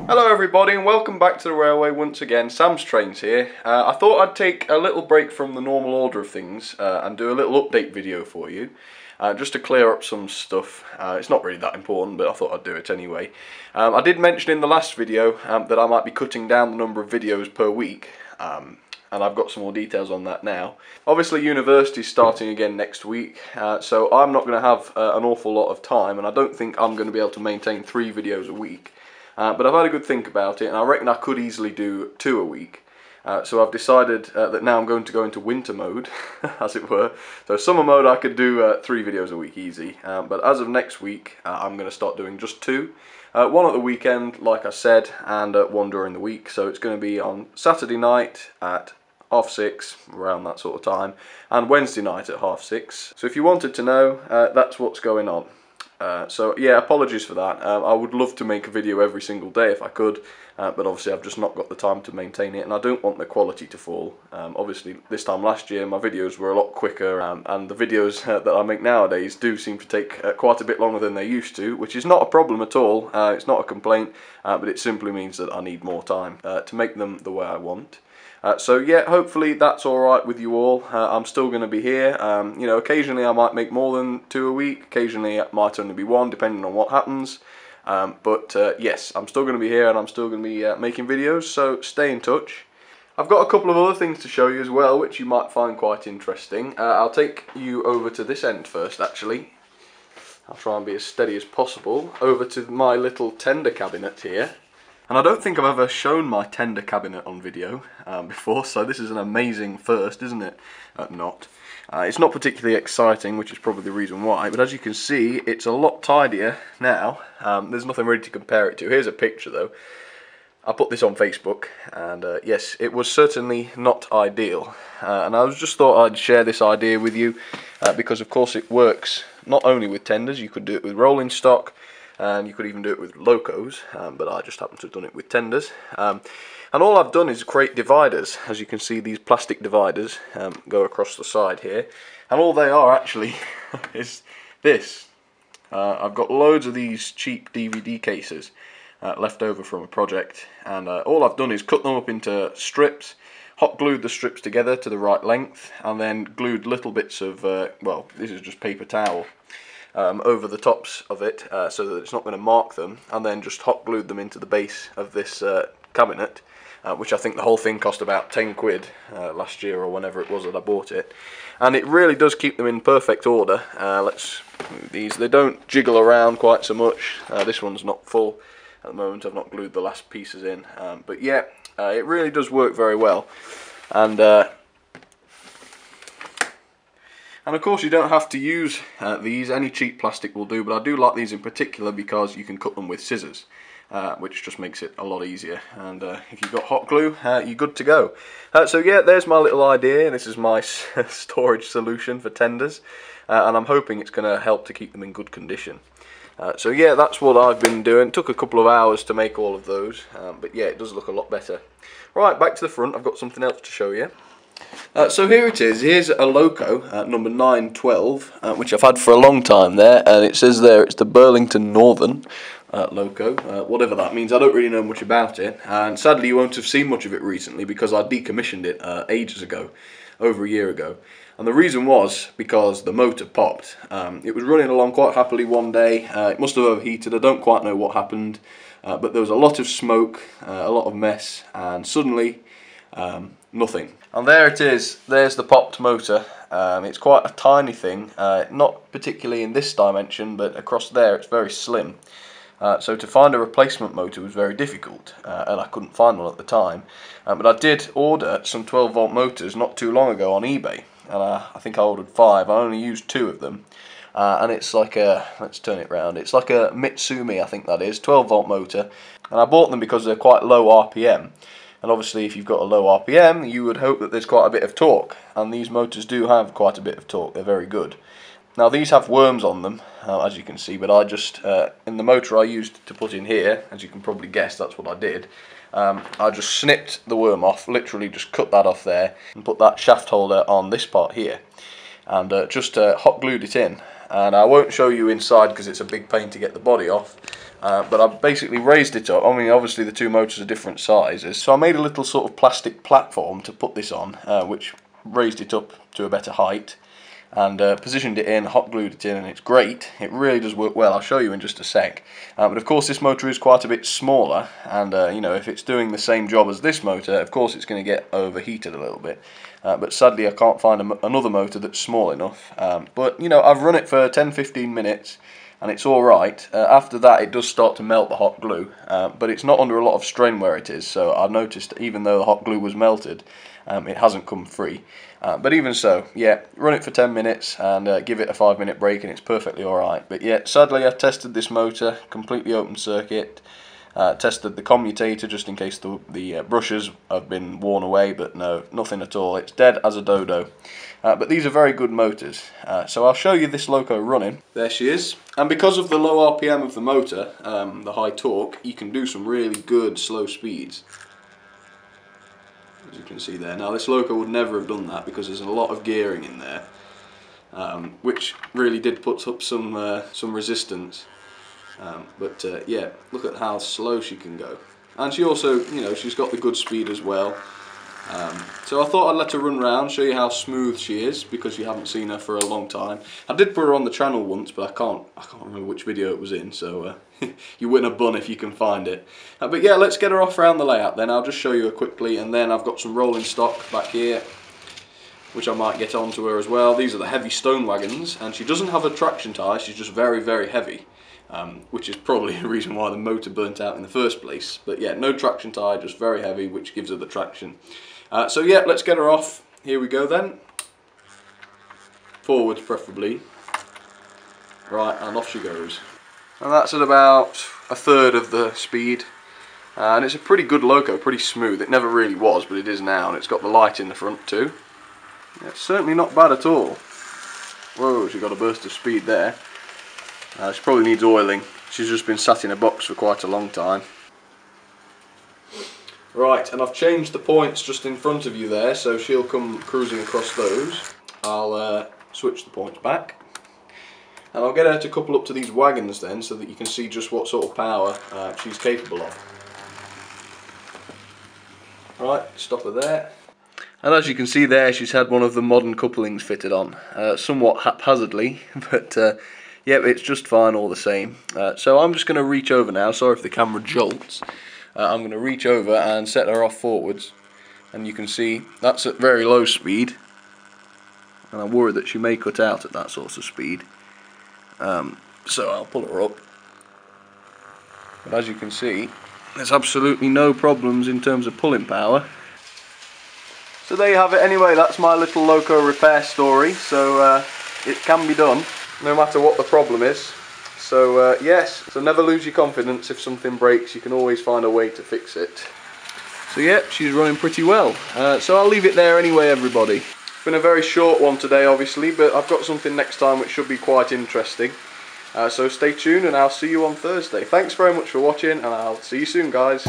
Hello everybody and welcome back to the railway once again. Sam's Trains here. I thought I'd take a little break from the normal order of things and do a little update video for you. Just to clear up some stuff. It's not really that important, but I thought I'd do it anyway. I did mention in the last video that I might be cutting down the number of videos per week. And I've got some more details on that now. Obviously university's starting again next week, so I'm not going to have an awful lot of time, and I don't think I'm going to be able to maintain 3 videos a week. But I've had a good think about it, and I reckon I could easily do 2 a week. So I've decided that now I'm going to go into winter mode, as it were. So summer mode I could do 3 videos a week easy, but as of next week I'm going to start doing just 2. One at the weekend, like I said, and one during the week. So it's going to be on Saturday night at 6:30, around that sort of time, and Wednesday night at 6:30. So if you wanted to know, that's what's going on. So yeah, apologies for that. I would love to make a video every single day if I could, but obviously I've just not got the time to maintain it, and I don't want the quality to fall. Obviously this time last year my videos were a lot quicker, and the videos that I make nowadays do seem to take quite a bit longer than they used to, which is not a problem at all. It's not a complaint, but it simply means that I need more time to make them the way I want. So yeah, hopefully that's alright with you all. I'm still going to be here. You know, occasionally I might make more than 2 a week, occasionally it might only be 1, depending on what happens. But yes, I'm still going to be here, and I'm still going to be making videos, so stay in touch. I've got a couple of other things to show you as well, which you might find quite interesting. I'll take you over to this end first, actually. I'll try and be as steady as possible. Over to my little tender cabinet here. And I don't think I've ever shown my tender cabinet on video before, so this is an amazing first, isn't it? It's not particularly exciting, which is probably the reason why, but as you can see, it's a lot tidier now. There's nothing really to compare it to. Here's a picture though. I put this on Facebook, and yes, it was certainly not ideal. And I just thought I'd share this idea with you, because of course it works not only with tenders. You could do it with rolling stock, and you could even do it with locos, but I just happen to have done it with tenders. And all I've done is create dividers. As you can see, these plastic dividers go across the side here, and all they are actually is this. I've got loads of these cheap DVD cases left over from a project, and all I've done is cut them up into strips, hot glued the strips together to the right length, and then glued little bits of, well, this is just paper towel, over the tops of it, so that it's not going to mark them, and then just hot glued them into the base of this cabinet, which I think the whole thing cost about 10 quid last year, or whenever it was that I bought it. And it really does keep them in perfect order. Let's move these. They don't jiggle around quite so much. This one's not full at the moment. I've not glued the last pieces in, but yeah, it really does work very well. And of course you don't have to use these, any cheap plastic will do, but I do like these in particular because you can cut them with scissors, which just makes it a lot easier. And if you've got hot glue, you're good to go. So yeah, there's my little idea. This is my storage solution for tenders, and I'm hoping it's going to help to keep them in good condition. So yeah, that's what I've been doing. It took a couple of hours to make all of those, but yeah, it does look a lot better. Right, back to the front. I've got something else to show you. So here it is. Here's a Loco number 912, which I've had for a long time there, and it says there it's the Burlington Northern Loco, whatever that means. I don't really know much about it, and sadly you won't have seen much of it recently because I decommissioned it ages ago, over a year ago. And the reason was because the motor popped. It was running along quite happily one day. It must have overheated. I don't quite know what happened, but there was a lot of smoke, a lot of mess, and suddenly nothing. And there it is. There's the popped motor. It's quite a tiny thing, not particularly in this dimension, but across there it's very slim. So to find a replacement motor was very difficult, and I couldn't find one at the time. But I did order some 12-volt motors not too long ago on eBay, and I think I ordered 5. I only used 2 of them, and it's like a, let's turn it round, it's like a Mitsumi, I think that is, 12-volt motor, and I bought them because they're quite low RPM. And obviously if you've got a low RPM, you would hope that there's quite a bit of torque, and these motors do have quite a bit of torque. They're very good. Now these have worms on them, as you can see, but I just, in the motor I used to put in here, as you can probably guess, that's what I did. I just snipped the worm off, literally just cut that off there, and put that shaft holder on this part here, and just hot glued it in. And I won't show you inside because it's a big pain to get the body off, but I've basically raised it up. I mean, obviously the two motors are different sizes, so I made a little sort of plastic platform to put this on, which raised it up to a better height, and positioned it in, hot glued it in, and it's great. It really does work well. I'll show you in just a sec. But of course this motor is quite a bit smaller, and you know, if it's doing the same job as this motor, of course it's going to get overheated a little bit. But sadly I can't find another motor that's small enough. But you know, I've run it for 10-15 minutes and it's alright. After that it does start to melt the hot glue, but it's not under a lot of strain where it is, so I've noticed even though the hot glue was melted, it hasn't come free. But even so, yeah, run it for 10 minutes and give it a 5-minute break and it's perfectly alright. But yeah, sadly I've tested this motor, completely open circuit, tested the commutator just in case the brushes have been worn away, but no, nothing at all. It's dead as a dodo. But these are very good motors. So I'll show you this Loco running. There she is. And because of the low RPM of the motor, the high torque, you can do some really good slow speeds. As you can see there. Now this Loco would never have done that because there's a lot of gearing in there, which really did put up some resistance. But yeah, look at how slow she can go. And she also, you know, she's got the good speed as well. So I thought I'd let her run round, show you how smooth she is, because you haven't seen her for a long time. I did put her on the channel once, but I can't remember which video it was in, so you win a bun if you can find it. But yeah, let's get her off around the layout then. I'll just show you her quickly, and then I've got some rolling stock back here, which I might get onto her as well. These are the heavy stone wagons, and she doesn't have a traction tie, she's just very, very heavy. Which is probably the reason why the motor burnt out in the first place. But yeah, no traction tie, just very heavy, which gives her the traction. So yeah, let's get her off. Here we go then. Forwards preferably. Right, and off she goes. And that's at about 1/3 of the speed. And it's a pretty good Loco, pretty smooth. It never really was, but it is now, and it's got the light in the front too. Yeah, it's certainly not bad at all. Whoa, she got a burst of speed there. She probably needs oiling. She's just been sat in a box for quite a long time. Right, and I've changed the points just in front of you there, so she'll come cruising across those. I'll switch the points back. And I'll get her to couple up to these wagons then, so that you can see just what sort of power she's capable of. Right, stop her there. And as you can see there, she's had one of the modern couplings fitted on. Somewhat haphazardly, but yep, it's just fine all the same. So I'm just going to reach over now. Sorry if the camera jolts. I'm going to reach over and set her off forwards. And you can see that's at very low speed. And I'm worried that she may cut out at that sort of speed. So I'll pull her up. But as you can see, there's absolutely no problems in terms of pulling power. So there you have it anyway. That's my little Loco Repair story. So it can be done, no matter what the problem is. So yes, so never lose your confidence. If something breaks, you can always find a way to fix it. So yeah, she's running pretty well. So I'll leave it there anyway, everybody. It's been a very short one today, obviously, but I've got something next time which should be quite interesting. So stay tuned and I'll see you on Thursday. Thanks very much for watching, and I'll see you soon, guys.